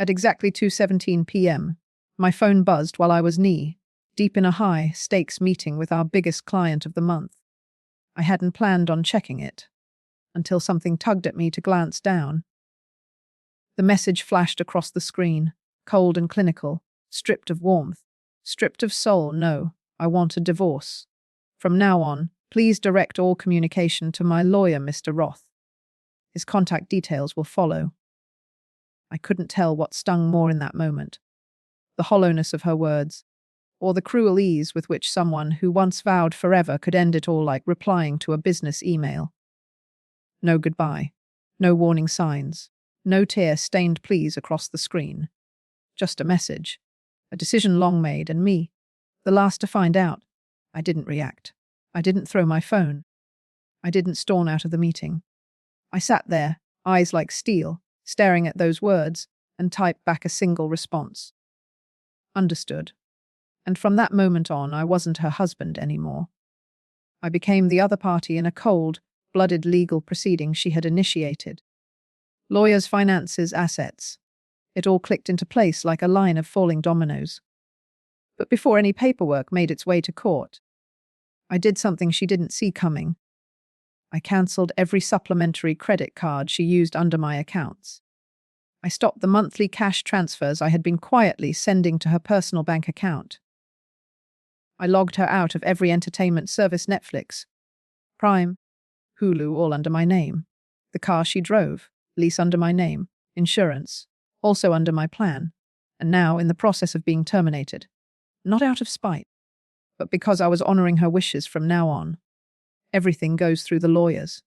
At exactly 2:17 p.m., my phone buzzed while I was deep in a high-stakes meeting with our biggest client of the month. I hadn't planned on checking it, until something tugged at me to glance down. The message flashed across the screen, cold and clinical, stripped of warmth, stripped of soul. No, I want a divorce. From now on, please direct all communication to my lawyer, Mr. Roth. His contact details will follow. I couldn't tell what stung more in that moment, the hollowness of her words, or the cruel ease with which someone who once vowed forever could end it all, like replying to a business email. No goodbye, no warning signs, no tear-stained pleas across the screen. Just a message, a decision long made, and me, the last to find out. I didn't react. I didn't throw my phone. I didn't storm out of the meeting. I sat there, eyes like steel, staring at those words, and typed back a single response. Understood. And from that moment on, I wasn't her husband anymore. I became the other party in a cold-blooded legal proceeding she had initiated. Lawyers, finances, assets. It all clicked into place like a line of falling dominoes. But before any paperwork made its way to court, I did something she didn't see coming. I cancelled every supplementary credit card she used under my accounts. I stopped the monthly cash transfers I had been quietly sending to her personal bank account. I logged her out of every entertainment service, Netflix, Prime, Hulu, all under my name. The car she drove, lease under my name, insurance, also under my plan, and now in the process of being terminated. Not out of spite, but because I was honoring her wishes from now on. Everything goes through the lawyers.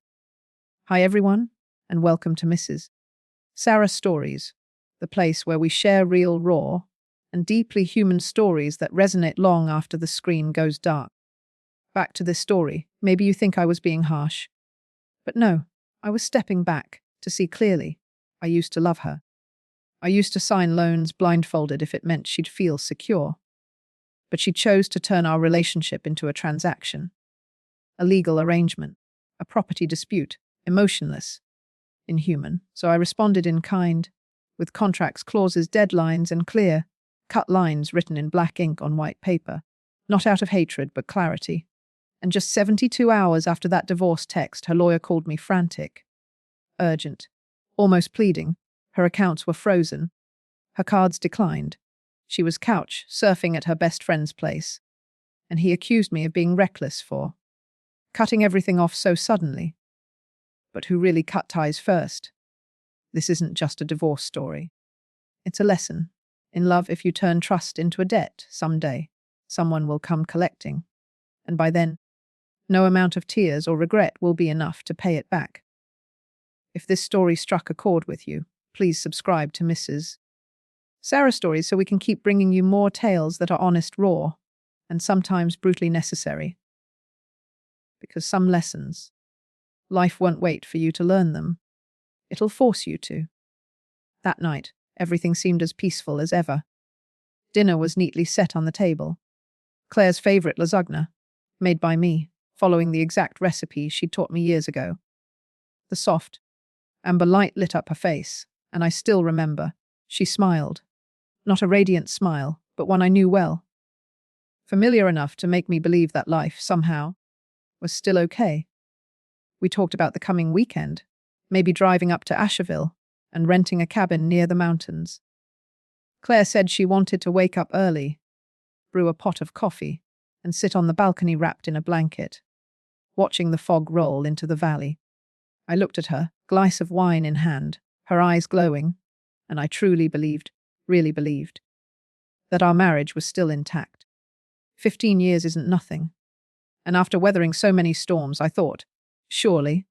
Hi everyone, and welcome to Mrs. Sarah Stories, the place where we share real, raw, and deeply human stories that resonate long after the screen goes dark. Back to this story. Maybe you think I was being harsh. But no, I was stepping back to see clearly. I used to love her. I used to sign loans blindfolded if it meant she'd feel secure. But she chose to turn our relationship into a transaction. A legal arrangement, a property dispute, emotionless, inhuman. So I responded in kind, with contracts, clauses, deadlines, and clear, cut lines written in black ink on white paper, not out of hatred but clarity. And just 72 hours after that divorce text, her lawyer called me frantic, urgent, almost pleading. Her accounts were frozen. Her cards declined. She was couch surfing at her best friend's place. And he accused me of being reckless for cutting everything off so suddenly. But who really cut ties first? This isn't just a divorce story. It's a lesson. In love, if you turn trust into a debt, someday, someone will come collecting. And by then, no amount of tears or regret will be enough to pay it back. If this story struck a chord with you, please subscribe to Mrs. Sarah Stories so we can keep bringing you more tales that are honest, raw, and sometimes brutally necessary. Because some lessons, life won't wait for you to learn them. It'll force you to. That night, everything seemed as peaceful as ever. Dinner was neatly set on the table. Claire's favorite lasagna, made by me, following the exact recipe she'd taught me years ago. The soft, amber light lit up her face, and I still remember. She smiled. Not a radiant smile, but one I knew well. Familiar enough to make me believe that life, somehow, was still okay. We talked about the coming weekend, maybe driving up to Asherville and renting a cabin near the mountains. Claire said she wanted to wake up early, brew a pot of coffee, and sit on the balcony wrapped in a blanket, watching the fog roll into the valley. I looked at her, glass of wine in hand, her eyes glowing, and I truly believed, really believed, that our marriage was still intact. 15 years isn't nothing. And after weathering so many storms, I thought, surely,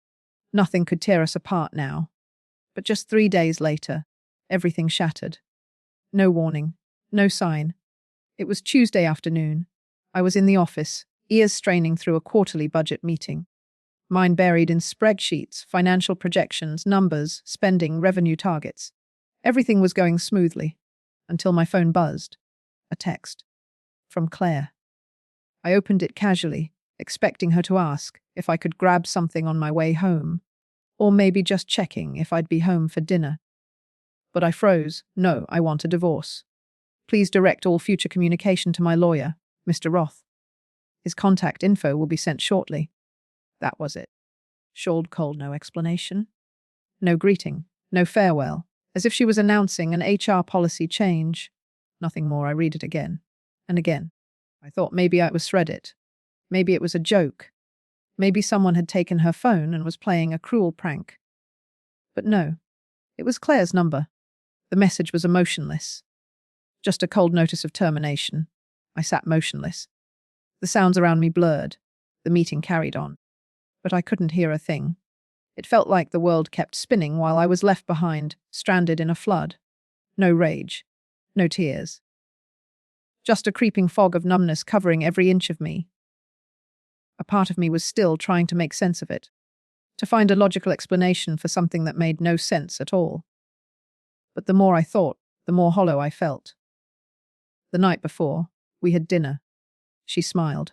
nothing could tear us apart now. But just 3 days later, everything shattered. No warning, no sign. It was Tuesday afternoon. I was in the office, ears straining through a quarterly budget meeting. Mine buried in spreadsheets, financial projections, numbers, spending, revenue targets. Everything was going smoothly, until my phone buzzed. A text. From Claire. I opened it casually, expecting her to ask if I could grab something on my way home, or maybe just checking if I'd be home for dinner. But I froze. No, I want a divorce. Please direct all future communication to my lawyer, Mr. Roth. His contact info will be sent shortly. That was it. Shawled cold, no explanation. No greeting, no farewell, as if she was announcing an HR policy change. Nothing more. I read it again and again. I thought maybe I was thread it. Maybe it was a joke. Maybe someone had taken her phone and was playing a cruel prank. But no, it was Claire's number. The message was emotionless. Just a cold notice of termination. I sat motionless. The sounds around me blurred. The meeting carried on. But I couldn't hear a thing. It felt like the world kept spinning while I was left behind, stranded in a flood. No rage. No tears. Just a creeping fog of numbness covering every inch of me. A part of me was still trying to make sense of it, to find a logical explanation for something that made no sense at all. But the more I thought, the more hollow I felt. The night before, we had dinner. She smiled.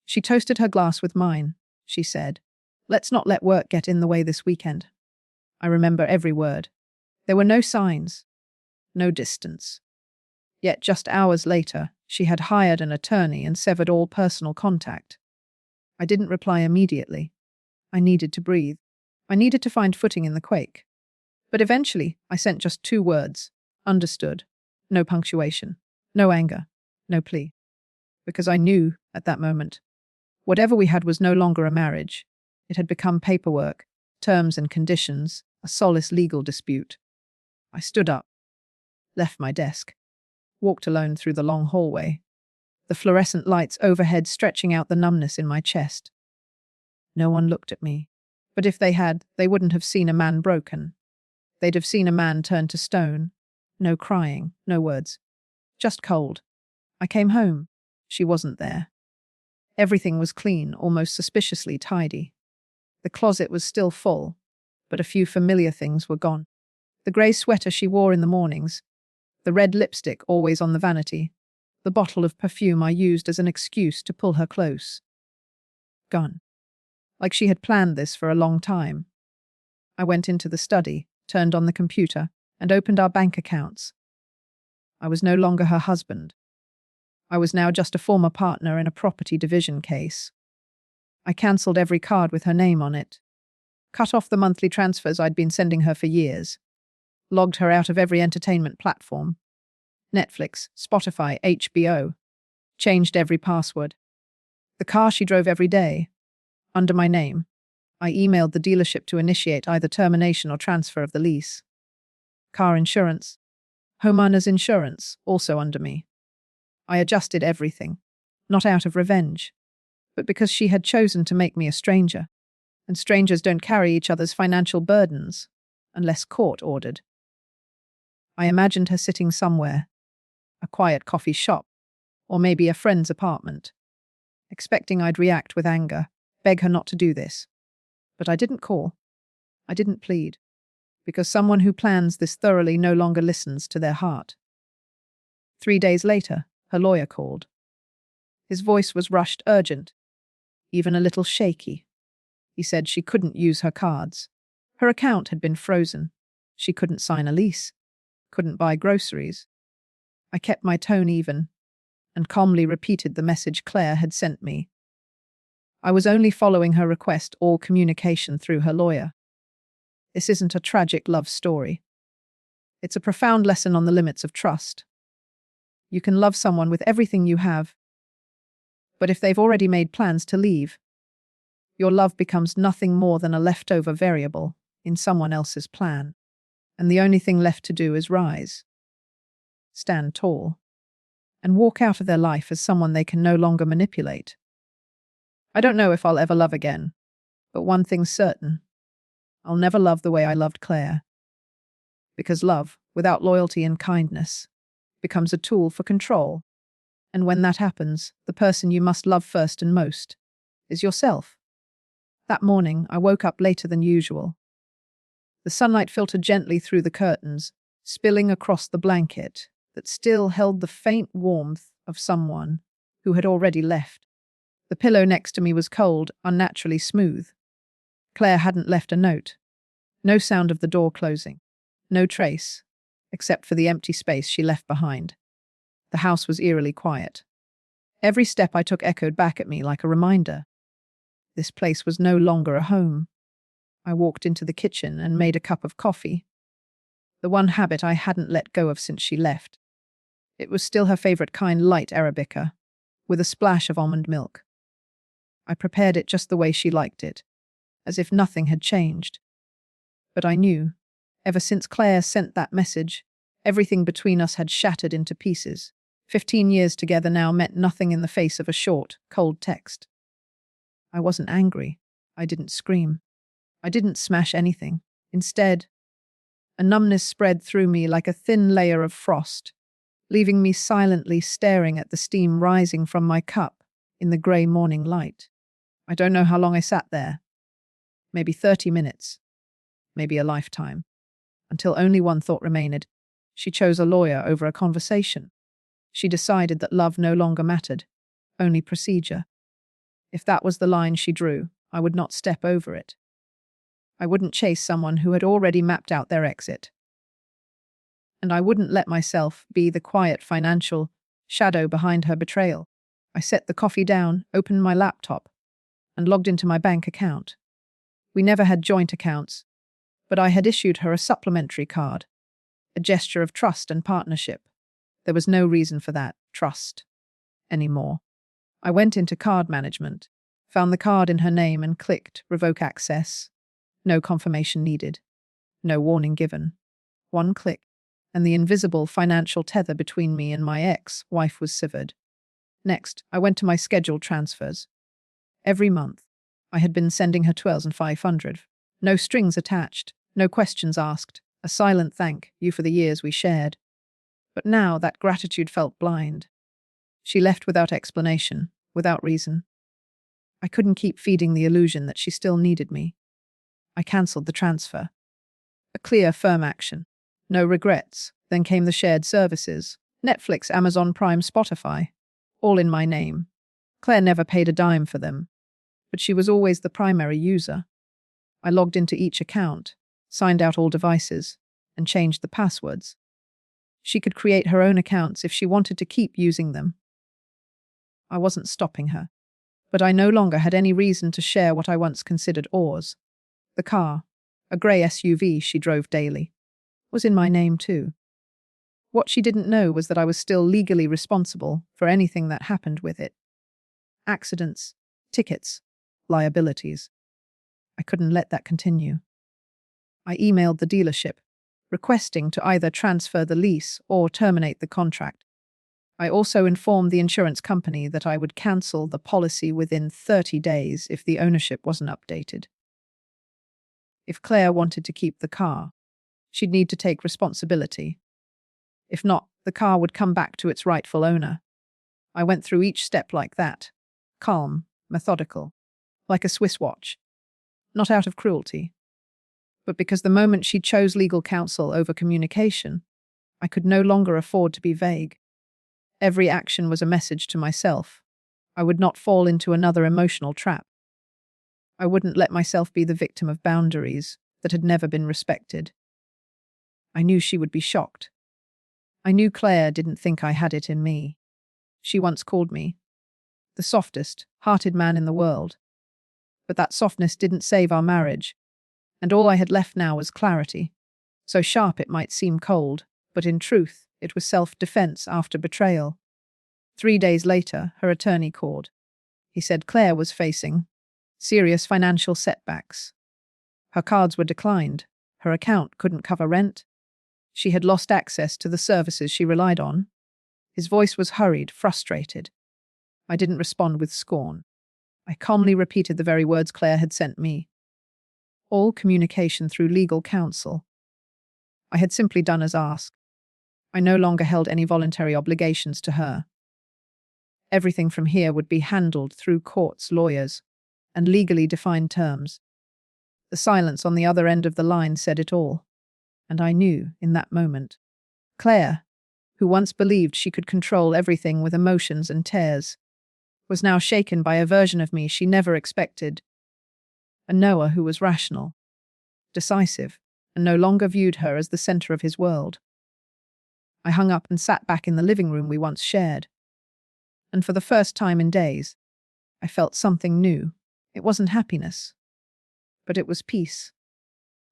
She toasted her glass with mine. She said, "Let's not let work get in the way this weekend." I remember every word. There were no signs, no distance. Yet just hours later, she had hired an attorney and severed all personal contact. I didn't reply immediately. I needed to breathe. I needed to find footing in the quake. But eventually, I sent just 2 words. Understood. No punctuation. No anger. No plea. Because I knew, at that moment, whatever we had was no longer a marriage. It had become paperwork, terms and conditions, a soulless legal dispute. I stood up, left my desk, walked alone through the long hallway, the fluorescent lights overhead stretching out the numbness in my chest. No one looked at me, but if they had, they wouldn't have seen a man broken. They'd have seen a man turned to stone. No crying, no words. Just cold. I came home. She wasn't there. Everything was clean, almost suspiciously tidy. The closet was still full, but a few familiar things were gone. The grey sweater she wore in the mornings, the red lipstick always on the vanity, the bottle of perfume I used as an excuse to pull her close. Gone. Like she had planned this for a long time. I went into the study, turned on the computer, and opened our bank accounts. I was no longer her husband. I was now just a former partner in a property division case. I cancelled every card with her name on it, cut off the monthly transfers I'd been sending her for years, logged her out of every entertainment platform, Netflix, Spotify, HBO, changed every password. The car she drove every day, under my name. I emailed the dealership to initiate either termination or transfer of the lease. Car insurance, homeowner's insurance, also under me. I adjusted everything, not out of revenge, but because she had chosen to make me a stranger, and strangers don't carry each other's financial burdens, unless court-ordered. I imagined her sitting somewhere, a quiet coffee shop, or maybe a friend's apartment, expecting I'd react with anger, beg her not to do this. But I didn't call. I didn't plead, because someone who plans this thoroughly no longer listens to their heart. 3 days later, her lawyer called. His voice was rushed, urgent, even a little shaky. He said she couldn't use her cards. Her account had been frozen. She couldn't sign a lease, couldn't buy groceries. I kept my tone even, and calmly repeated the message Claire had sent me. I was only following her request, all communication through her lawyer. This isn't a tragic love story. It's a profound lesson on the limits of trust. You can love someone with everything you have, but if they've already made plans to leave, your love becomes nothing more than a leftover variable in someone else's plan, and the only thing left to do is rise, stand tall, and walk out of their life as someone they can no longer manipulate. I don't know if I'll ever love again, but one thing's certain. I'll never love the way I loved Claire. Because love, without loyalty and kindness, becomes a tool for control. And when that happens, the person you must love first and most is yourself. That morning, I woke up later than usual. The sunlight filtered gently through the curtains, spilling across the blanket that still held the faint warmth of someone who had already left. The pillow next to me was cold, unnaturally smooth. Claire hadn't left a note. No sound of the door closing. No trace except for the empty space she left behind. The house was eerily quiet. Every step I took echoed back at me like a reminder. This place was no longer a home. I walked into the kitchen and made a cup of coffee. The one habit I hadn't let go of since she left. It was still her favorite kind, light Arabica, with a splash of almond milk. I prepared it just the way she liked it, as if nothing had changed. But I knew, ever since Claire sent that message, everything between us had shattered into pieces. 15 years together now meant nothing in the face of a short, cold text. I wasn't angry. I didn't scream. I didn't smash anything. Instead, a numbness spread through me like a thin layer of frost, leaving me silently staring at the steam rising from my cup in the grey morning light. I don't know how long I sat there. Maybe 30 minutes. Maybe a lifetime. Until only one thought remained. She chose a lawyer over a conversation. She decided that love no longer mattered, only procedure. If that was the line she drew, I would not step over it. I wouldn't chase someone who had already mapped out their exit. And I wouldn't let myself be the quiet financial shadow behind her betrayal. I set the coffee down, opened my laptop, and logged into my bank account. We never had joint accounts, but I had issued her a supplementary card, a gesture of trust and partnership. There was no reason for that trust anymore. I went into card management, found the card in her name and clicked revoke access. No confirmation needed. No warning given. One click, and the invisible financial tether between me and my ex-wife was severed. Next, I went to my scheduled transfers. Every month, I had been sending her $12,500. No strings attached, no questions asked, a silent thank you for the years we shared. But now that gratitude felt blind. She left without explanation, without reason. I couldn't keep feeding the illusion that she still needed me. I cancelled the transfer. A clear, firm action. No regrets. Then came the shared services. Netflix, Amazon Prime, Spotify. All in my name. Claire never paid a dime for them, but she was always the primary user. I logged into each account, signed out all devices, and changed the passwords. She could create her own accounts if she wanted to keep using them. I wasn't stopping her, but I no longer had any reason to share what I once considered ours. The car, a grey SUV she drove daily, was in my name too. What she didn't know was that I was still legally responsible for anything that happened with it. Accidents, tickets, liabilities. I couldn't let that continue. I emailed the dealership, requesting to either transfer the lease or terminate the contract. I also informed the insurance company that I would cancel the policy within 30 days if the ownership wasn't updated. If Claire wanted to keep the car, she'd need to take responsibility. If not, the car would come back to its rightful owner. I went through each step like that, calm, methodical, like a Swiss watch. Not out of cruelty, but because the moment she chose legal counsel over communication, I could no longer afford to be vague. Every action was a message to myself. I would not fall into another emotional trap. I wouldn't let myself be the victim of boundaries that had never been respected. I knew she would be shocked. I knew Claire didn't think I had it in me. She once called me the softest, hearted man in the world. But that softness didn't save our marriage, and all I had left now was clarity. So sharp it might seem cold, but in truth, it was self-defense after betrayal. 3 days later, her attorney called. He said Claire was facing serious financial setbacks. Her cards were declined. Her account couldn't cover rent. She had lost access to the services she relied on. His voice was hurried, frustrated. I didn't respond with scorn. I calmly repeated the very words Claire had sent me. All communication through legal counsel. I had simply done as asked. I no longer held any voluntary obligations to her. Everything from here would be handled through courts, lawyers, and legally defined terms. The silence on the other end of the line said it all. And I knew, in that moment, Claire, who once believed she could control everything with emotions and tears, was now shaken by a version of me she never expected. A Noah who was rational, decisive, and no longer viewed her as the center of his world. I hung up and sat back in the living room we once shared. And for the first time in days, I felt something new. It wasn't happiness, but it was peace.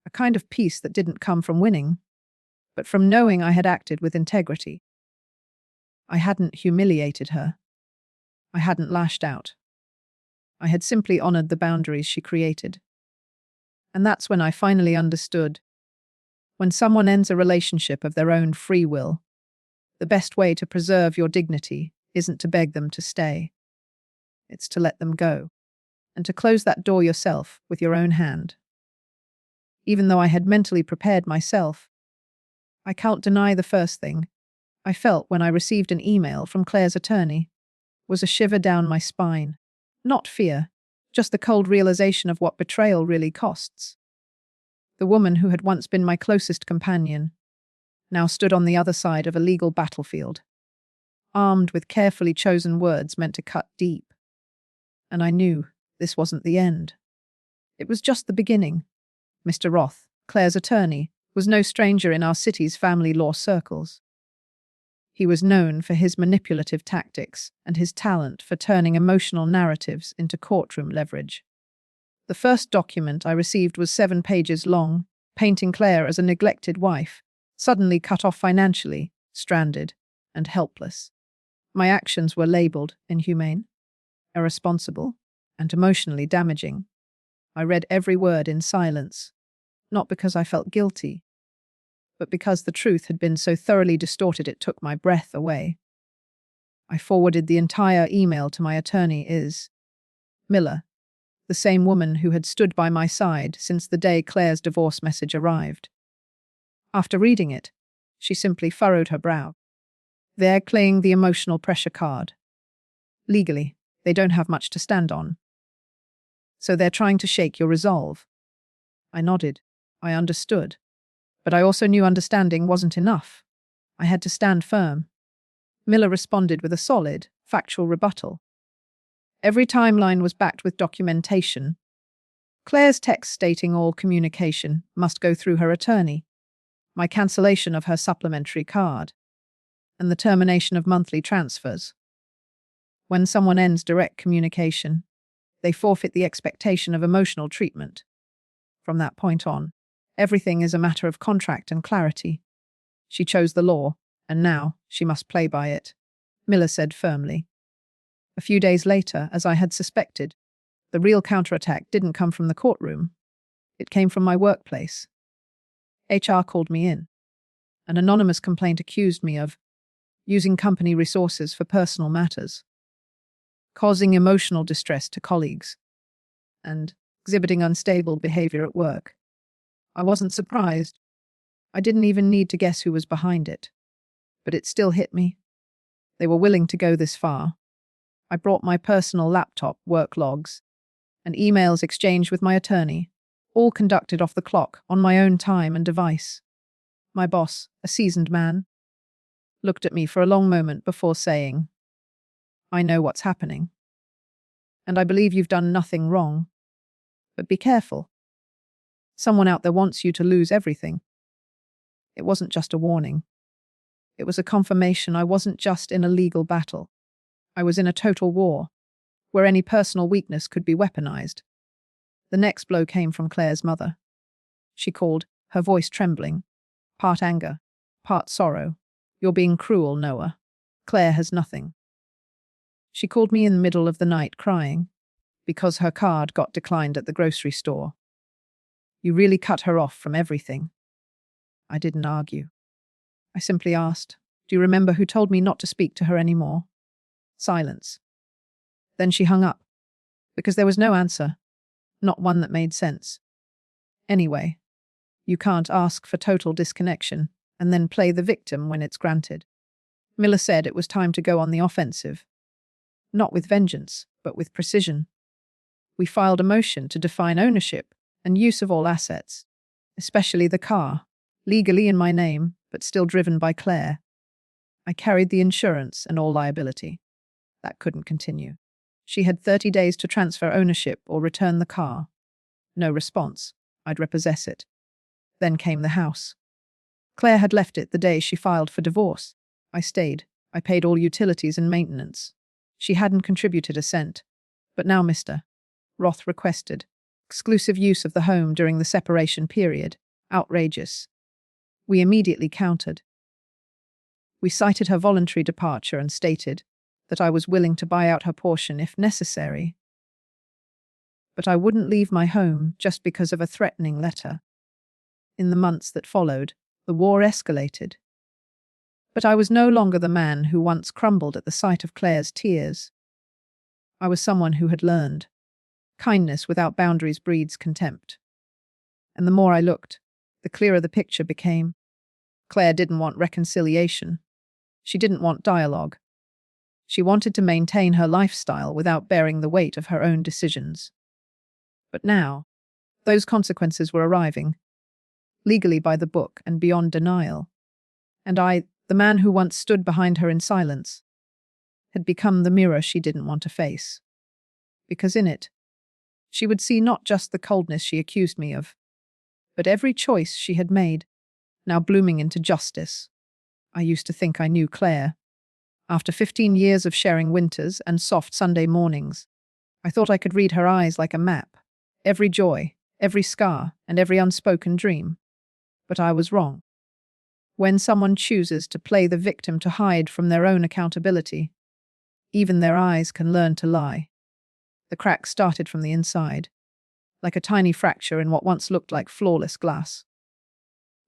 A kind of peace that didn't come from winning, but from knowing I had acted with integrity. I hadn't humiliated her. I hadn't lashed out. I had simply honored the boundaries she created. And that's when I finally understood. When someone ends a relationship of their own free will, the best way to preserve your dignity isn't to beg them to stay. It's to let them go, and to close that door yourself with your own hand. Even though I had mentally prepared myself, I can't deny the first thing I felt when I received an email from Claire's attorney was a shiver down my spine. Not fear, just the cold realization of what betrayal really costs. The woman who had once been my closest companion now stood on the other side of a legal battlefield, armed with carefully chosen words meant to cut deep. And I knew this wasn't the end. It was just the beginning. Mr. Roth, Claire's attorney, was no stranger in our city's family law circles. He was known for his manipulative tactics and his talent for turning emotional narratives into courtroom leverage. The first document I received was 7 pages long, painting Claire as a neglected wife, suddenly cut off financially, stranded, and helpless. My actions were labeled inhumane, irresponsible, and emotionally damaging. I read every word in silence, not because I felt guilty, but because the truth had been so thoroughly distorted it took my breath away. I forwarded the entire email to my attorney, Miller, the same woman who had stood by my side since the day Claire's divorce message arrived. After reading it, she simply furrowed her brow. They're playing the emotional pressure card. Legally, they don't have much to stand on. So they're trying to shake your resolve. I nodded. I understood. But I also knew understanding wasn't enough. I had to stand firm. Miller responded with a solid, factual rebuttal. Every timeline was backed with documentation. Claire's text stating all communication must go through her attorney, my cancellation of her supplementary card, and the termination of monthly transfers. When someone ends direct communication, they forfeit the expectation of emotional treatment. From that point on, everything is a matter of contract and clarity. She chose the law, and now she must play by it, Miller said firmly. A few days later, as I had suspected, the real counterattack didn't come from the courtroom. It came from my workplace. HR called me in. An anonymous complaint accused me of using company resources for personal matters, causing emotional distress to colleagues, and exhibiting unstable behavior at work. I wasn't surprised. I didn't even need to guess who was behind it. But it still hit me. They were willing to go this far. I brought my personal laptop, work logs, and emails exchanged with my attorney, all conducted off the clock on my own time and device. My boss, a seasoned man, looked at me for a long moment before saying, "I know what's happening. And I believe you've done nothing wrong. But be careful. Someone out there wants you to lose everything." It wasn't just a warning. It was a confirmation I wasn't just in a legal battle. I was in a total war, where any personal weakness could be weaponized. The next blow came from Claire's mother. She called, her voice trembling, part anger, part sorrow. "You're being cruel, Noah. Claire has nothing." She called me in the middle of the night crying, because her card got declined at the grocery store. "You really cut her off from everything." I didn't argue. I simply asked, "Do you remember who told me not to speak to her anymore?" Silence. Then she hung up, because there was no answer, not one that made sense. Anyway, you can't ask for total disconnection and then play the victim when it's granted. Miller said it was time to go on the offensive. Not with vengeance, but with precision. We filed a motion to define ownership and use of all assets, especially the car, legally in my name, but still driven by Claire. I carried the insurance and all liability. That couldn't continue. She had 30 days to transfer ownership or return the car. No response. I'd repossess it. Then came the house. Claire had left it the day she filed for divorce. I stayed. I paid all utilities and maintenance. She hadn't contributed a cent. But now Mr. Roth requested exclusive use of the home during the separation period. Outrageous. We immediately countered. We cited her voluntary departure and stated that I was willing to buy out her portion if necessary. But I wouldn't leave my home just because of a threatening letter. In the months that followed, the war escalated. But I was no longer the man who once crumbled at the sight of Claire's tears. I was someone who had learned. Kindness without boundaries breeds contempt. And the more I looked, the clearer the picture became. Claire didn't want reconciliation. She didn't want dialogue. She wanted to maintain her lifestyle without bearing the weight of her own decisions. But now, those consequences were arriving, legally by the book and beyond denial. And I, the man who once stood behind her in silence, had become the mirror she didn't want to face. Because in it, she would see not just the coldness she accused me of, but every choice she had made, now blooming into justice. I used to think I knew Claire. After 15 years of sharing winters and soft Sunday mornings, I thought I could read her eyes like a map, every joy, every scar, and every unspoken dream. But I was wrong. When someone chooses to play the victim to hide from their own accountability, even their eyes can learn to lie. The crack started from the inside, like a tiny fracture in what once looked like flawless glass.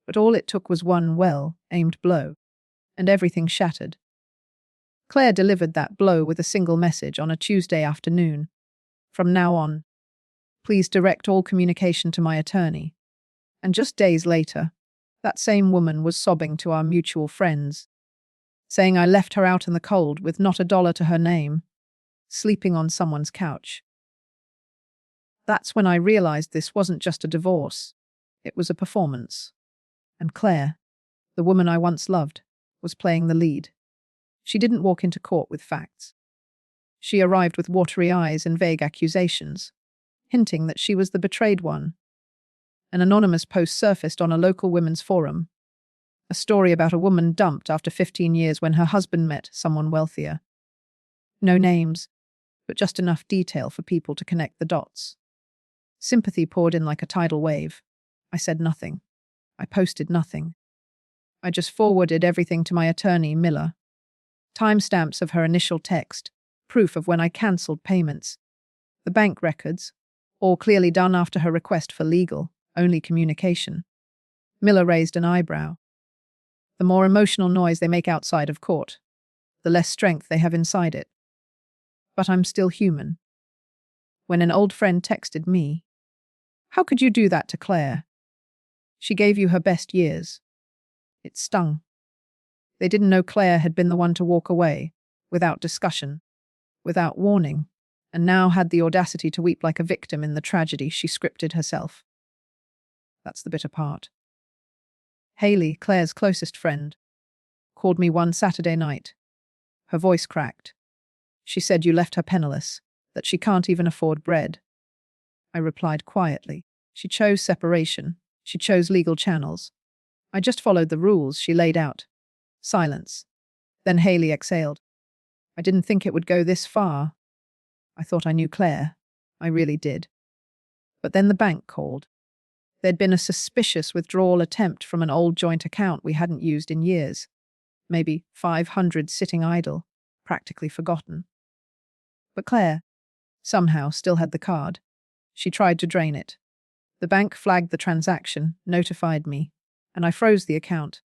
But all it took was one well-aimed blow, and everything shattered. Claire delivered that blow with a single message on a Tuesday afternoon. From now on, please direct all communication to my attorney. And just days later, that same woman was sobbing to our mutual friends, saying I left her out in the cold with not a dollar to her name, sleeping on someone's couch. That's when I realized this wasn't just a divorce. It was a performance. And Claire, the woman I once loved, was playing the lead. She didn't walk into court with facts. She arrived with watery eyes and vague accusations, hinting that she was the betrayed one. An anonymous post surfaced on a local women's forum, a story about a woman dumped after 15 years when her husband met someone wealthier. No names, but just enough detail for people to connect the dots. Sympathy poured in like a tidal wave. I said nothing. I posted nothing. I just forwarded everything to my attorney, Miller. Timestamps of her initial text, proof of when I cancelled payments. The bank records, all clearly done after her request for legal-only communication. Miller raised an eyebrow. The more emotional noise they make outside of court, the less strength they have inside it. But I'm still human. When an old friend texted me, "How could you do that to Claire? She gave you her best years." It stung. They didn't know Claire had been the one to walk away, without discussion, without warning, and now had the audacity to weep like a victim in the tragedy she scripted herself. That's the bitter part. Haley, Claire's closest friend, called me one Saturday night. Her voice cracked. She said you left her penniless, that she can't even afford bread. I replied quietly. She chose separation. She chose legal channels. I just followed the rules she laid out. Silence. Then Haley exhaled. I didn't think it would go this far. I thought I knew Claire. I really did. But then the bank called. There'd been a suspicious withdrawal attempt from an old joint account we hadn't used in years. Maybe 500 sitting idle, practically forgotten. But Claire, somehow, still had the card. She tried to drain it. The bank flagged the transaction, notified me, and I froze the account.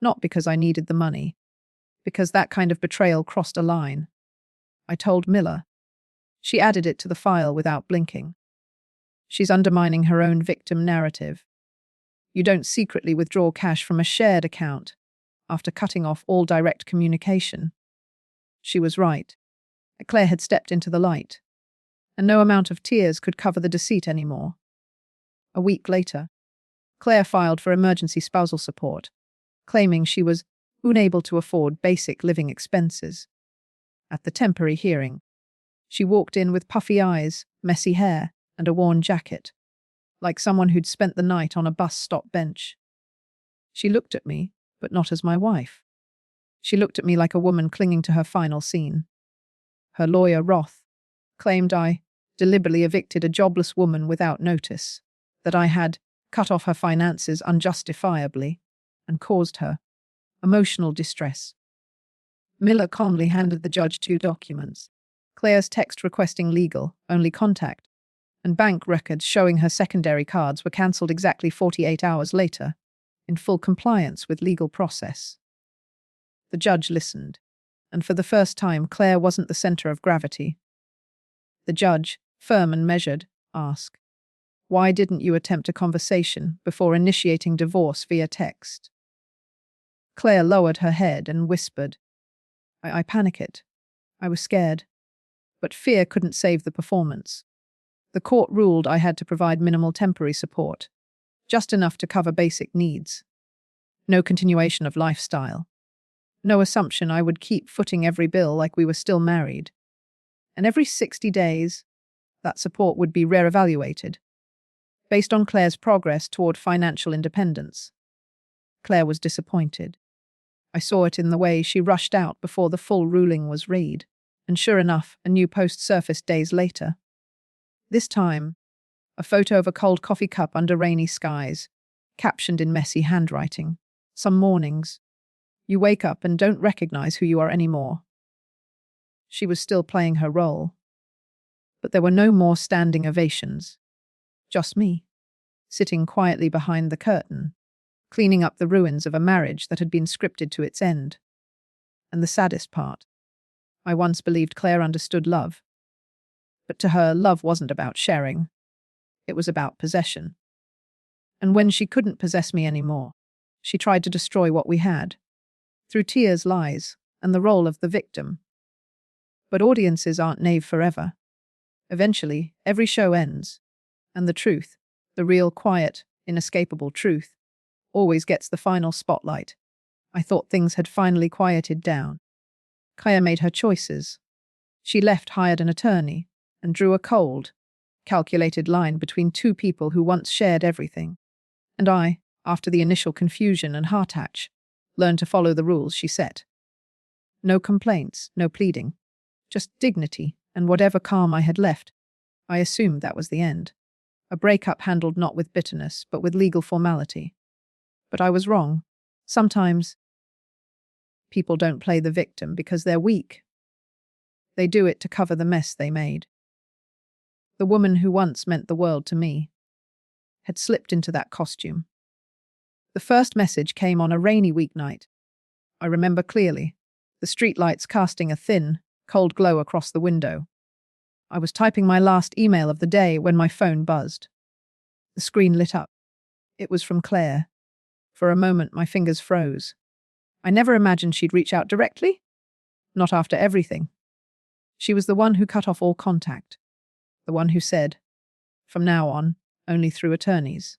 Not because I needed the money, because that kind of betrayal crossed a line. I told Miller. She added it to the file without blinking. She's undermining her own victim narrative. You don't secretly withdraw cash from a shared account after cutting off all direct communication. She was right. Claire had stepped into the light, and no amount of tears could cover the deceit anymore. A week later, Claire filed for emergency spousal support, claiming she was unable to afford basic living expenses. At the temporary hearing, she walked in with puffy eyes, messy hair, and a worn jacket, like someone who'd spent the night on a bus stop bench. She looked at me, but not as my wife. She looked at me like a woman clinging to her final scene. Her lawyer, Roth, claimed I deliberately evicted a jobless woman without notice, that I had cut off her finances unjustifiably and caused her emotional distress. Miller calmly handed the judge 2 documents: Claire's text requesting legal-only contact, and bank records showing her secondary cards were cancelled exactly 48 hours later, in full compliance with legal process. The judge listened, and for the first time Claire wasn't the center of gravity. The judge, firm and measured, asked, "Why didn't you attempt a conversation before initiating divorce via text?" Claire lowered her head and whispered, I panicked. I was scared. But fear couldn't save the performance. The court ruled I had to provide minimal temporary support, just enough to cover basic needs. No continuation of lifestyle. No assumption I would keep footing every bill like we were still married. And every 60 days, that support would be re-evaluated, based on Claire's progress toward financial independence. Claire was disappointed. I saw it in the way she rushed out before the full ruling was read, and sure enough, a new post surfaced days later. This time, a photo of a cold coffee cup under rainy skies, captioned in messy handwriting. Some mornings, you wake up and don't recognize who you are anymore. She was still playing her role. But there were no more standing ovations. Just me, sitting quietly behind the curtain, cleaning up the ruins of a marriage that had been scripted to its end. And the saddest part, I once believed Claire understood love. But to her, love wasn't about sharing. It was about possession. And when she couldn't possess me anymore, she tried to destroy what we had, through tears, lies, and the role of the victim. But audiences aren't naive forever. Eventually, every show ends, and the truth, the real, quiet, inescapable truth, always gets the final spotlight. I thought things had finally quieted down. Kaya made her choices. She left, hired an attorney, and drew a cold, calculated line between 2 people who once shared everything. And I, after the initial confusion and heart-hatch, learned to follow the rules she set. No complaints, no pleading, just dignity and whatever calm I had left. I assumed that was the end. A breakup handled not with bitterness, but with legal formality. But I was wrong. Sometimes people don't play the victim because they're weak. They do it to cover the mess they made. The woman who once meant the world to me had slipped into that costume. The first message came on a rainy weeknight. I remember clearly, the streetlights casting a thin, cold glow across the window. I was typing my last email of the day when my phone buzzed. The screen lit up. It was from Claire. For a moment, my fingers froze. I never imagined she'd reach out directly. Not after everything. She was the one who cut off all contact. The one who said, from now on, only through attorneys.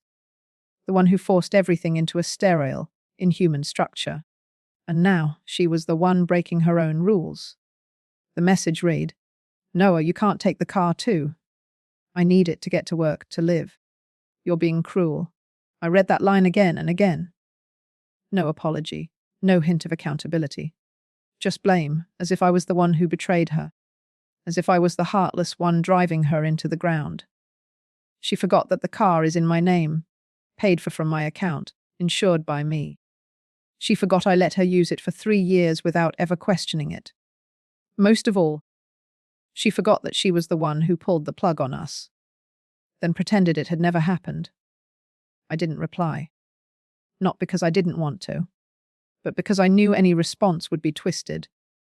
The one who forced everything into a sterile, inhuman structure. And now she was the one breaking her own rules. The message read, "Noah, you can't take the car too. I need it to get to work, to live. You're being cruel." I read that line again and again. No apology, no hint of accountability. Just blame, as if I was the one who betrayed her. As if I was the heartless one driving her into the ground. She forgot that the car is in my name, paid for from my account, insured by me. She forgot I let her use it for 3 years without ever questioning it. Most of all, she forgot that she was the one who pulled the plug on us, then pretended it had never happened. I didn't reply. Not because I didn't want to, but because I knew any response would be twisted,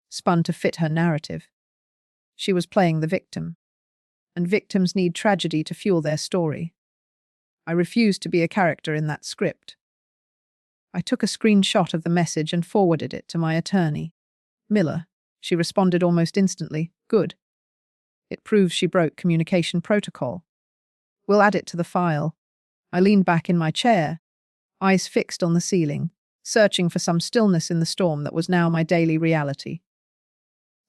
spun to fit her narrative. She was playing the victim, and victims need tragedy to fuel their story. I refused to be a character in that script. I took a screenshot of the message and forwarded it to my attorney. Miller. She responded almost instantly. Good. It proves she broke communication protocol. We'll add it to the file. I leaned back in my chair, eyes fixed on the ceiling, searching for some stillness in the storm that was now my daily reality.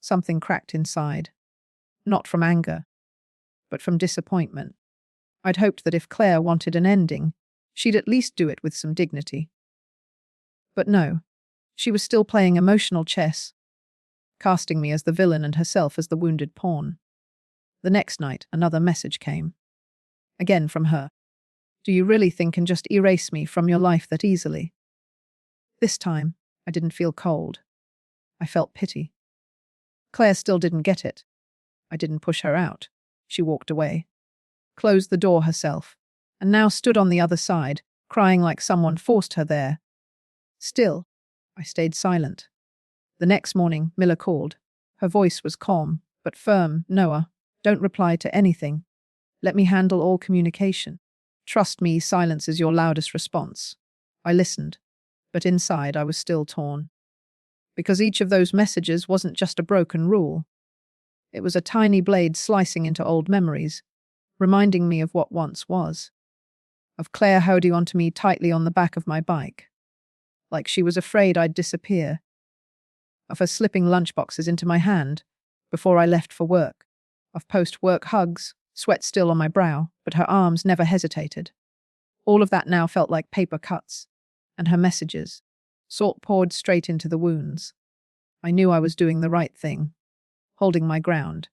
Something cracked inside. Not from anger, but from disappointment. I'd hoped that if Claire wanted an ending, she'd at least do it with some dignity. But no, she was still playing emotional chess, casting me as the villain and herself as the wounded pawn. The next night, another message came. Again from her. Do you really think can just erase me from your life that easily? This time, I didn't feel cold. I felt pity. Claire still didn't get it. I didn't push her out. She walked away, closed the door herself, and now stood on the other side, crying like someone forced her there. Still, I stayed silent. The next morning, Miller called. Her voice was calm, but firm. Noah, don't reply to anything. Let me handle all communication. Trust me, silence is your loudest response. I listened, but inside I was still torn. Because each of those messages wasn't just a broken rule. It was a tiny blade slicing into old memories, reminding me of what once was. Of Claire holding onto me tightly on the back of my bike, like she was afraid I'd disappear. Of her slipping lunchboxes into my hand before I left for work. Of post-work hugs, sweat still on my brow, but her arms never hesitated. All of that now felt like paper cuts, and her messages, salt poured straight into the wounds. I knew I was doing the right thing, holding my ground.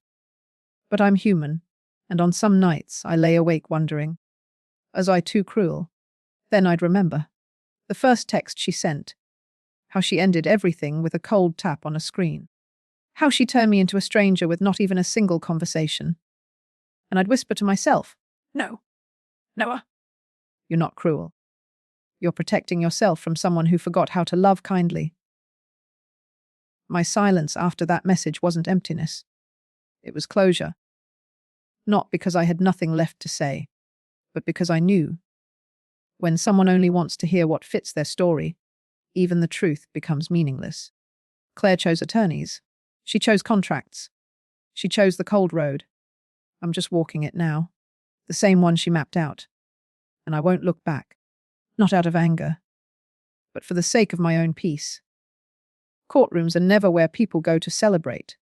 But I'm human, and on some nights I lay awake wondering, was I too cruel? Then I'd remember. The first text she sent, how she ended everything with a cold tap on a screen. How she turned me into a stranger with not even a single conversation. And I'd whisper to myself, no, Noah, you're not cruel. You're protecting yourself from someone who forgot how to love kindly. My silence after that message wasn't emptiness. It was closure. Not because I had nothing left to say, but because I knew. When someone only wants to hear what fits their story, even the truth becomes meaningless. Claire chose attorneys. She chose contracts. She chose the cold road. I'm just walking it now. The same one she mapped out. And I won't look back. Not out of anger, but for the sake of my own peace. Courtrooms are never where people go to celebrate.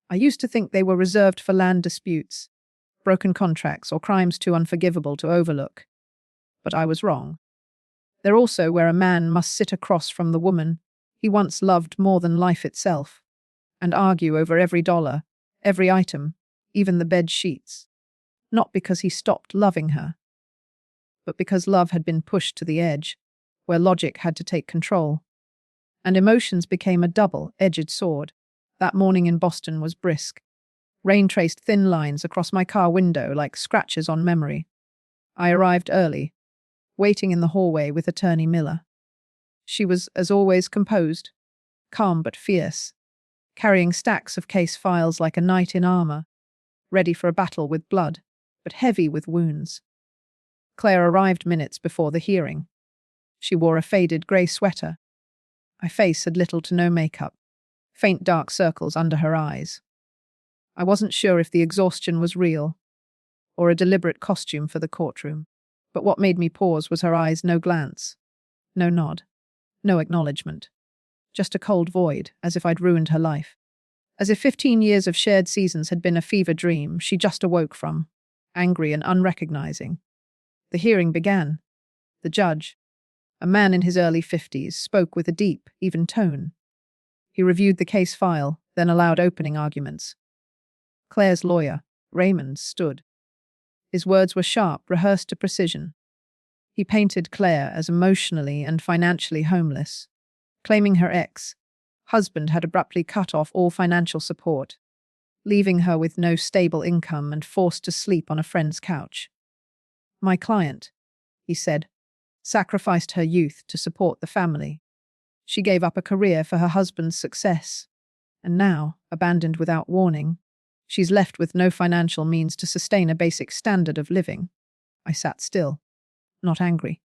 I used to think they were reserved for land disputes, broken contracts, or crimes too unforgivable to overlook. But I was wrong. They're also where a man must sit across from the woman he once loved more than life itself, and argue over every dollar, every item, even the bed sheets. Not because he stopped loving her, but because love had been pushed to the edge, where logic had to take control. And emotions became a double-edged sword. That morning in Boston was brisk. Rain traced thin lines across my car window like scratches on memory. I arrived early, waiting in the hallway with Attorney Miller. She was, as always, composed, calm but fierce, carrying stacks of case files like a knight in armor, ready for a battle with blood, but heavy with wounds. Claire arrived minutes before the hearing. She wore a faded grey sweater. Her face had little to no makeup, faint dark circles under her eyes. I wasn't sure if the exhaustion was real or a deliberate costume for the courtroom, but what made me pause was her eyes, no glance, no nod, no acknowledgement. Just a cold void, as if I'd ruined her life. As if 15 years of shared seasons had been a fever dream she just awoke from, angry and unrecognizing. The hearing began. The judge, a man in his early 50s, spoke with a deep, even tone. He reviewed the case file, then allowed opening arguments. Claire's lawyer, Raymond, stood. His words were sharp, rehearsed to precision. He painted Claire as emotionally and financially homeless, claiming her ex-husband had abruptly cut off all financial support, leaving her with no stable income and forced to sleep on a friend's couch. My client, he said, sacrificed her youth to support the family. She gave up a career for her husband's success, and now, abandoned without warning, she's left with no financial means to sustain a basic standard of living. I sat still, not angry,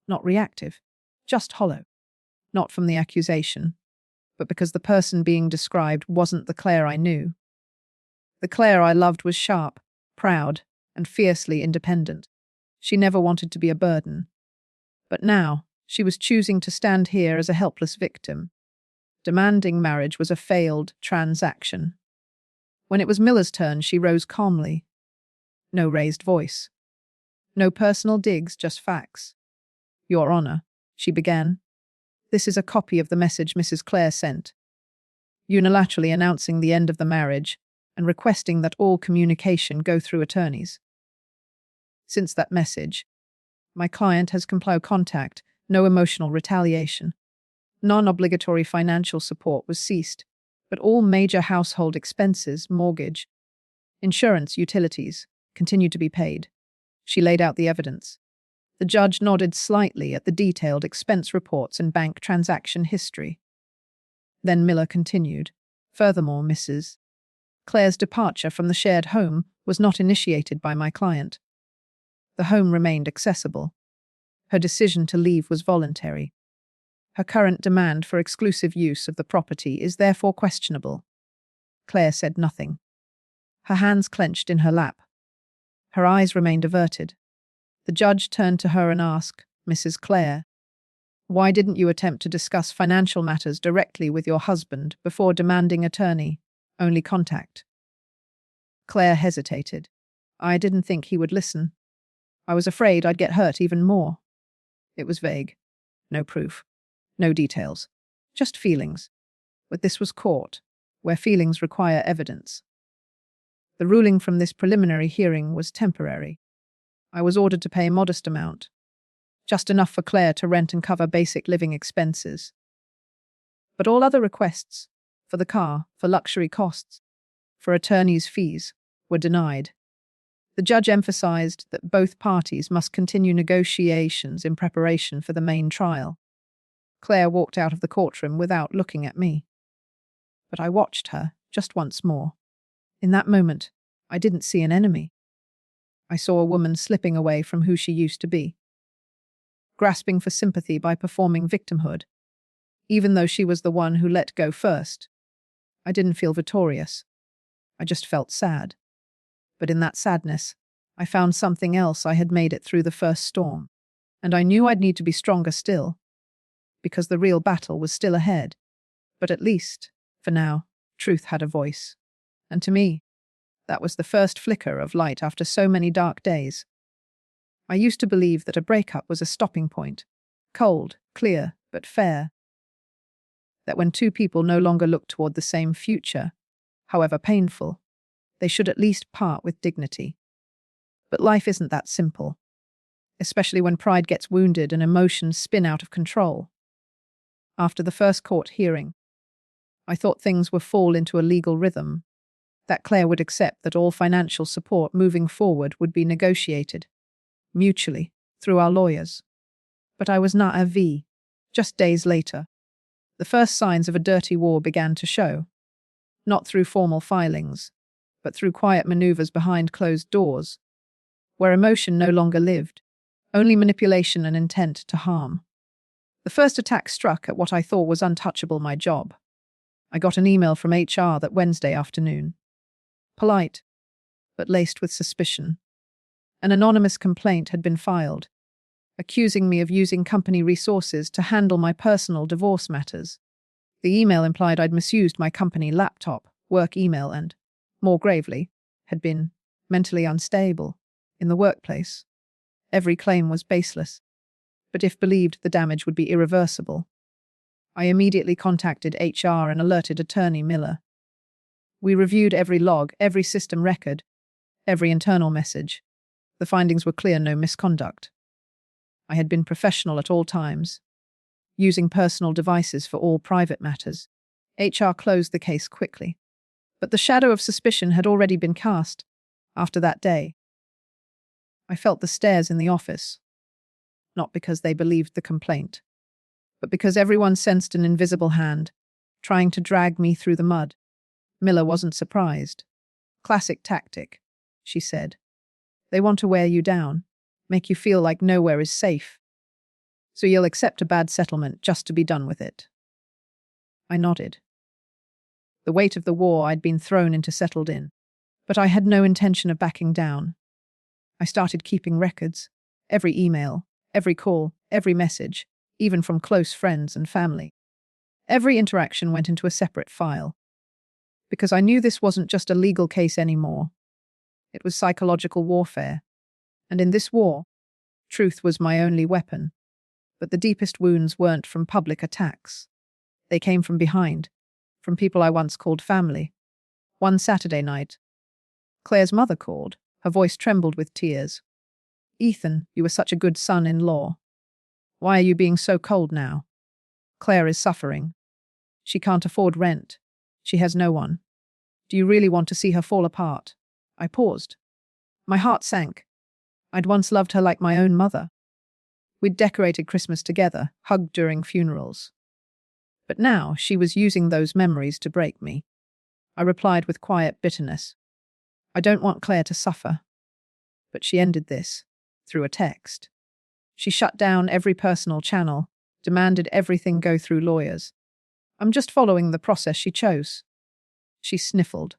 not reactive, just hollow. Not from the accusation, but because the person being described wasn't the Claire I knew. The Claire I loved was sharp, proud, and fiercely independent. She never wanted to be a burden. But now, she was choosing to stand here as a helpless victim. Demanding marriage was a failed transaction. When it was Miller's turn, she rose calmly. No raised voice. No personal digs, just facts. Your Honor, she began. This is a copy of the message Mrs. Clare sent, unilaterally announcing the end of the marriage and requesting that all communication go through attorneys. Since that message, my client has complied contact, no emotional retaliation. Non-obligatory financial support was ceased, but all major household expenses, mortgage, insurance, utilities, continued to be paid. She laid out the evidence. The judge nodded slightly at the detailed expense reports and bank transaction history. Then Miller continued. Furthermore, Mrs. Clare's departure from the shared home was not initiated by my client. The home remained accessible. Her decision to leave was voluntary. Her current demand for exclusive use of the property is therefore questionable. Clare said nothing. Her hands clenched in her lap. Her eyes remained averted. The judge turned to her and asked, Mrs. Clare, why didn't you attempt to discuss financial matters directly with your husband before demanding attorney-only contact? Clare hesitated. I didn't think he would listen. I was afraid I'd get hurt even more. It was vague. No proof. No details. Just feelings. But this was court, where feelings require evidence. The ruling from this preliminary hearing was temporary. I was ordered to pay a modest amount, just enough for Clare to rent and cover basic living expenses. But all other requests, for the car, for luxury costs, for attorneys' fees, were denied. The judge emphasized that both parties must continue negotiations in preparation for the main trial. Clare walked out of the courtroom without looking at me. But I watched her just once more. In that moment, I didn't see an enemy. I saw a woman slipping away from who she used to be, grasping for sympathy by performing victimhood. Even though she was the one who let go first, I didn't feel victorious. I just felt sad. But in that sadness, I found something else. I had made it through the first storm, and I knew I'd need to be stronger still, because the real battle was still ahead. But at least, for now, truth had a voice. And to me, that was the first flicker of light after so many dark days. I used to believe that a breakup was a stopping point, cold, clear, but fair. That when two people no longer looked toward the same future, however painful, they should at least part with dignity. But life isn't that simple, especially when pride gets wounded and emotions spin out of control. After the first court hearing, I thought things would fall into a legal rhythm, that Clare would accept that all financial support moving forward would be negotiated, mutually, through our lawyers. But I was naive. Just days later, the first signs of a dirty war began to show, not through formal filings, but through quiet maneuvers behind closed doors, where emotion no longer lived, only manipulation and intent to harm. The first attack struck at what I thought was untouchable, my job. I got an email from HR that Wednesday afternoon. Polite, but laced with suspicion. An anonymous complaint had been filed, accusing me of using company resources to handle my personal divorce matters. The email implied I'd misused my company laptop, work email, and, more gravely, had been mentally unstable in the workplace. Every claim was baseless, but if believed, the damage would be irreversible. I immediately contacted HR and alerted Attorney Miller. We reviewed every log, every system record, every internal message. The findings were clear: no misconduct. I had been professional at all times, using personal devices for all private matters. HR closed the case quickly. But the shadow of suspicion had already been cast. After that day, I felt the stares in the office, not because they believed the complaint, but because everyone sensed an invisible hand, trying to drag me through the mud. Miller wasn't surprised. Classic tactic, she said. They want to wear you down, make you feel like nowhere is safe. So you'll accept a bad settlement just to be done with it. I nodded. The weight of the war I'd been thrown into settled in, but I had no intention of backing down. I started keeping records, every email, every call, every message, even from close friends and family. Every interaction went into a separate file, because I knew this wasn't just a legal case anymore. It was psychological warfare, and in this war, truth was my only weapon. But the deepest wounds weren't from public attacks. They came from behind, from people I once called family. One Saturday night, Claire's mother called. Her voice trembled with tears. "Ethan, you were such a good son-in-law. Why are you being so cold now? Claire is suffering. She can't afford rent. She has no one. Do you really want to see her fall apart?" I paused. My heart sank. I'd once loved her like my own mother. We'd decorated Christmas together, hugged during funerals. But now she was using those memories to break me. I replied with quiet bitterness. "I don't want Claire to suffer." But she ended this through a text. She shut down every personal channel, demanded everything go through lawyers. "I'm just following the process she chose." She sniffled.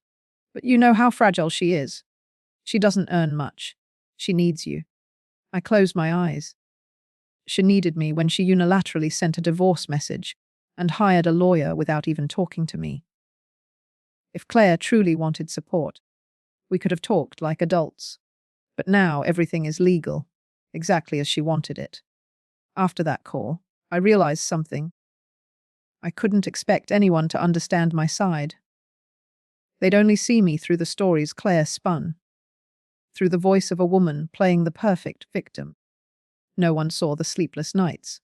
"But you know how fragile she is. She doesn't earn much. She needs you." I closed my eyes. She needed me when she unilaterally sent a divorce message and hired a lawyer without even talking to me. If Claire truly wanted support, we could have talked like adults. But now everything is legal, exactly as she wanted it. After that call, I realized something. I couldn't expect anyone to understand my side. They'd only see me through the stories Claire spun, through the voice of a woman playing the perfect victim. No one saw the sleepless nights.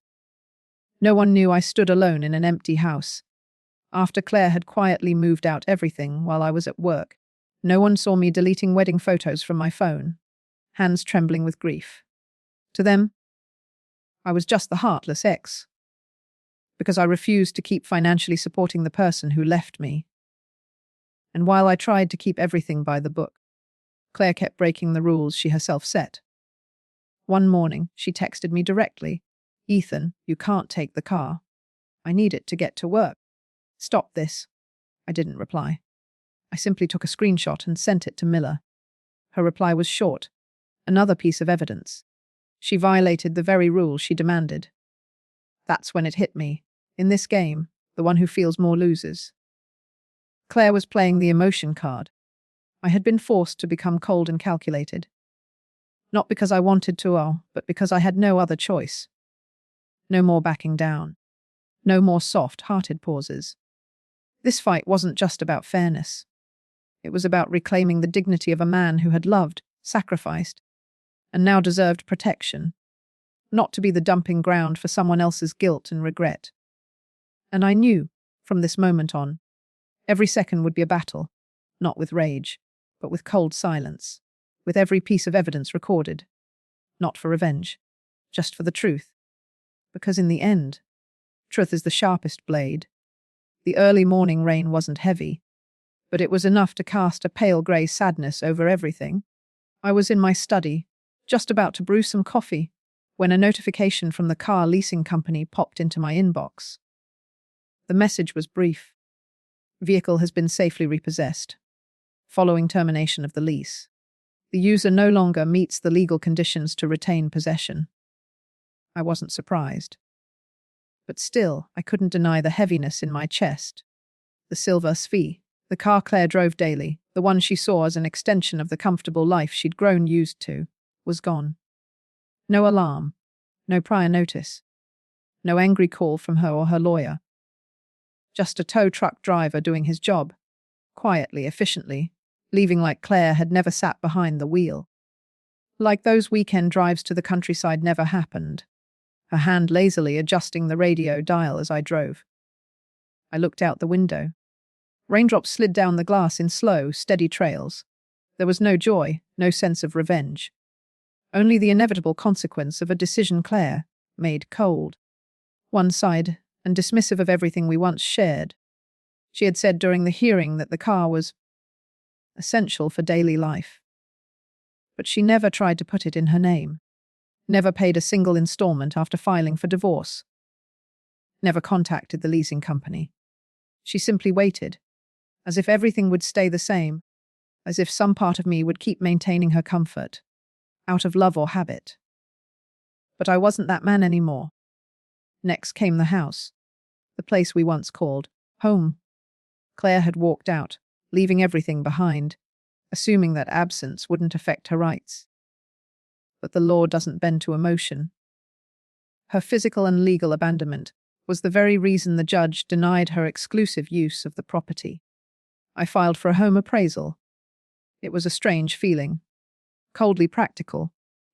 No one knew I stood alone in an empty house, after Claire had quietly moved out everything while I was at work. No one saw me deleting wedding photos from my phone, hands trembling with grief. To them, I was just the heartless ex, because I refused to keep financially supporting the person who left me. And while I tried to keep everything by the book, Claire kept breaking the rules she herself set. One morning, she texted me directly, "Ethan, you can't take the car. I need it to get to work. Stop this." I didn't reply. I simply took a screenshot and sent it to Miller. Her reply was short. Another piece of evidence. She violated the very rules she demanded. That's when it hit me. In this game, the one who feels more loses. Claire was playing the emotion card. I had been forced to become cold and calculated. Not because I wanted to, but because I had no other choice. No more backing down. No more soft-hearted pauses. This fight wasn't just about fairness. It was about reclaiming the dignity of a man who had loved, sacrificed, and now deserved protection, not to be the dumping ground for someone else's guilt and regret. And I knew, from this moment on, every second would be a battle, not with rage, but with cold silence, with every piece of evidence recorded, not for revenge, just for the truth. Because in the end, truth is the sharpest blade. The early morning rain wasn't heavy, but it was enough to cast a pale grey sadness over everything. I was in my study, just about to brew some coffee, when a notification from the car leasing company popped into my inbox. The message was brief. "Vehicle has been safely repossessed. Following termination of the lease, the user no longer meets the legal conditions to retain possession." I wasn't surprised. But still, I couldn't deny the heaviness in my chest. The silver Svi, the car Claire drove daily, the one she saw as an extension of the comfortable life she'd grown used to, was gone. No alarm, no prior notice, no angry call from her or her lawyer. Just a tow truck driver doing his job, quietly, efficiently, leaving like Claire had never sat behind the wheel. Like those weekend drives to the countryside never happened, her hand lazily adjusting the radio dial as I drove. I looked out the window. Raindrops slid down the glass in slow, steady trails. There was no joy, no sense of revenge. Only the inevitable consequence of a decision Claire made cold. One-sided and dismissive of everything we once shared. She had said during the hearing that the car was essential for daily life. But she never tried to put it in her name. Never paid a single installment after filing for divorce. Never contacted the leasing company. She simply waited, as if everything would stay the same, as if some part of me would keep maintaining her comfort, out of love or habit. But I wasn't that man anymore. Next came the house, the place we once called home. Claire had walked out, leaving everything behind, assuming that absence wouldn't affect her rights. But the law doesn't bend to emotion. Her physical and legal abandonment was the very reason the judge denied her exclusive use of the property. I filed for a home appraisal. It was a strange feeling, coldly practical,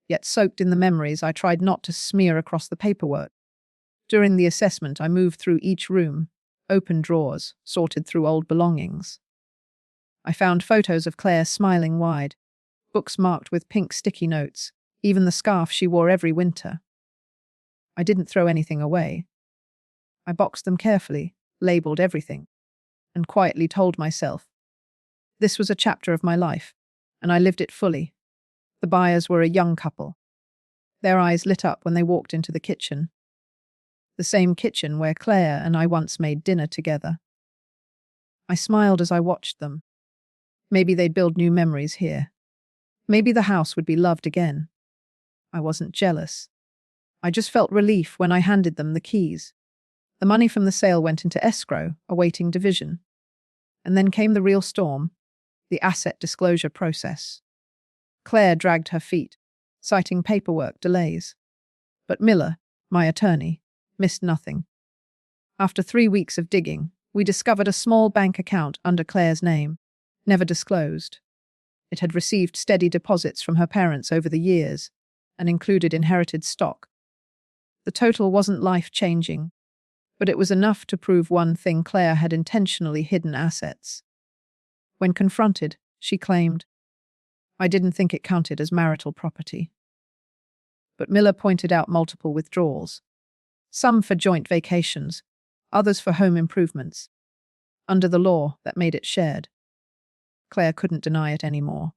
yet soaked in the memories I tried not to smear across the paperwork. During the assessment, I moved through each room, opened drawers, sorted through old belongings. I found photos of Claire smiling wide, books marked with pink sticky notes, even the scarf she wore every winter. I didn't throw anything away. I boxed them carefully, labeled everything, and quietly told myself, this was a chapter of my life, and I lived it fully. The buyers were a young couple. Their eyes lit up when they walked into the kitchen. The same kitchen where Claire and I once made dinner together. I smiled as I watched them. Maybe they'd build new memories here. Maybe the house would be loved again. I wasn't jealous. I just felt relief when I handed them the keys. The money from the sale went into escrow, awaiting division. And then came the real storm, the asset disclosure process. Claire dragged her feet, citing paperwork delays. But Miller, my attorney, missed nothing. After 3 weeks of digging, we discovered a small bank account under Claire's name, never disclosed. It had received steady deposits from her parents over the years and included inherited stock. The total wasn't life-changing, but it was enough to prove one thing: Claire had intentionally hidden assets. When confronted, she claimed, I didn't think it counted as marital property. But Miller pointed out multiple withdrawals, some for joint vacations, others for home improvements. Under the law, that made it shared. Claire couldn't deny it anymore.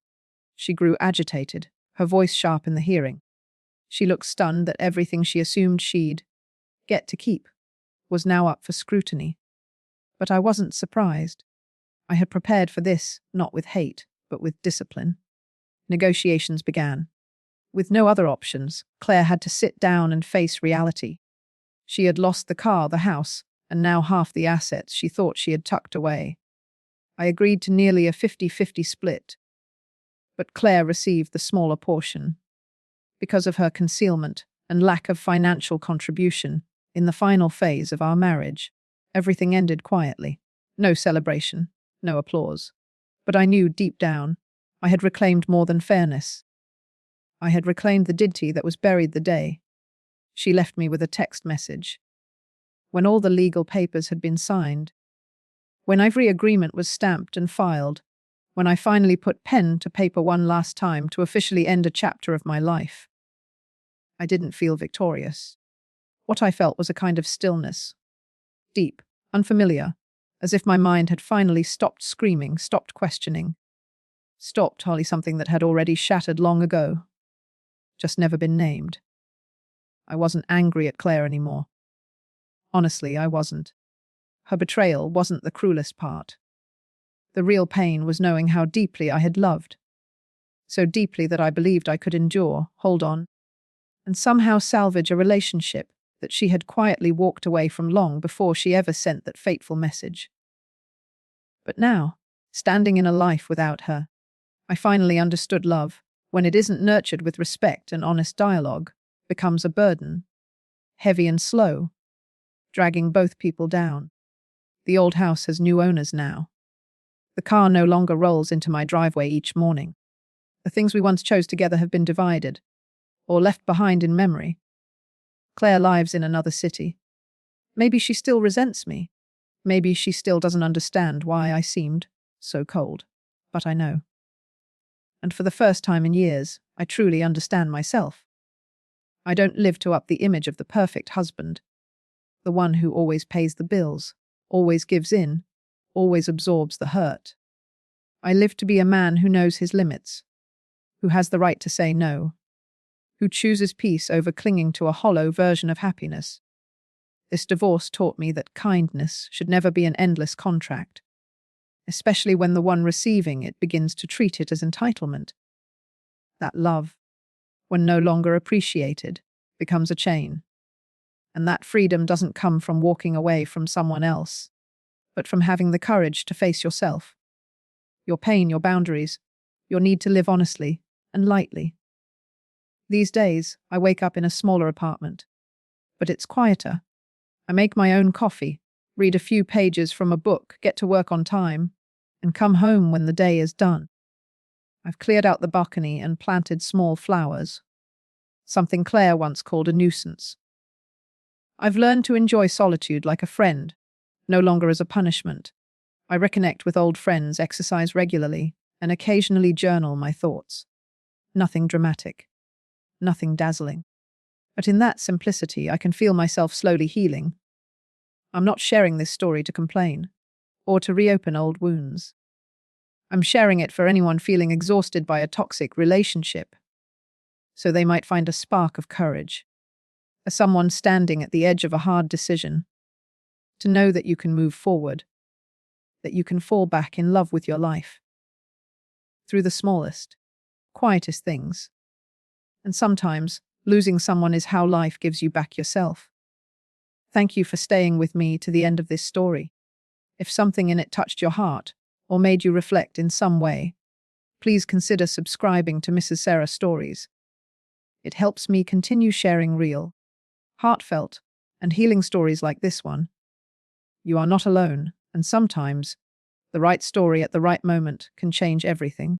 She grew agitated, her voice sharp in the hearing. She looked stunned that everything she assumed she'd get to keep was now up for scrutiny. But I wasn't surprised. I had prepared for this, not with hate, but with discipline. Negotiations began. With no other options, Claire had to sit down and face reality. She had lost the car, the house, and now half the assets she thought she had tucked away. I agreed to nearly a 50-50 split. But Claire received the smaller portion. Because of her concealment and lack of financial contribution, in the final phase of our marriage, everything ended quietly. No celebration, no applause. But I knew deep down, I had reclaimed more than fairness. I had reclaimed the dignity that was buried the day she left me with a text message. When all the legal papers had been signed, when every agreement was stamped and filed, when I finally put pen to paper one last time to officially end a chapter of my life, I didn't feel victorious. What I felt was a kind of stillness. Deep, unfamiliar, as if my mind had finally stopped screaming, stopped questioning. Stopped wholly something that had already shattered long ago, just never been named. I wasn't angry at Claire anymore. Honestly, I wasn't. Her betrayal wasn't the cruelest part. The real pain was knowing how deeply I had loved. So deeply that I believed I could endure, hold on, and somehow salvage a relationship that she had quietly walked away from long before she ever sent that fateful message. But now, standing in a life without her, I finally understood love, when it isn't nurtured with respect and honest dialogue, becomes a burden, heavy and slow, dragging both people down. The old house has new owners now. The car no longer rolls into my driveway each morning. The things we once chose together have been divided, or left behind in memory. Claire lives in another city. Maybe she still resents me. Maybe she still doesn't understand why I seemed so cold. But I know. And for the first time in years, I truly understand myself. I don't live to up the image of the perfect husband, the one who always pays the bills, always gives in, always absorbs the hurt. I live to be a man who knows his limits, who has the right to say no, who chooses peace over clinging to a hollow version of happiness. This divorce taught me that kindness should never be an endless contract, especially when the one receiving it begins to treat it as entitlement. That love, when no longer appreciated, becomes a chain. And that freedom doesn't come from walking away from someone else, but from having the courage to face yourself, your pain, your boundaries, your need to live honestly and lightly. These days, I wake up in a smaller apartment, but it's quieter. I make my own coffee, read a few pages from a book, get to work on time, and come home when the day is done. I've cleared out the balcony and planted small flowers, something Claire once called a nuisance. I've learned to enjoy solitude like a friend, no longer as a punishment. I reconnect with old friends, exercise regularly, and occasionally journal my thoughts. Nothing dramatic, nothing dazzling. But in that simplicity, I can feel myself slowly healing. I'm not sharing this story to complain or to reopen old wounds. I'm sharing it for anyone feeling exhausted by a toxic relationship, so they might find a spark of courage, as someone standing at the edge of a hard decision, to know that you can move forward, that you can fall back in love with your life, through the smallest, quietest things. And sometimes, losing someone is how life gives you back yourself. Thank you for staying with me to the end of this story. If something in it touched your heart, or made you reflect in some way, please consider subscribing to Mrs. Sarah Stories. It helps me continue sharing real, heartfelt, and healing stories like this one. You are not alone, and sometimes, the right story at the right moment can change everything.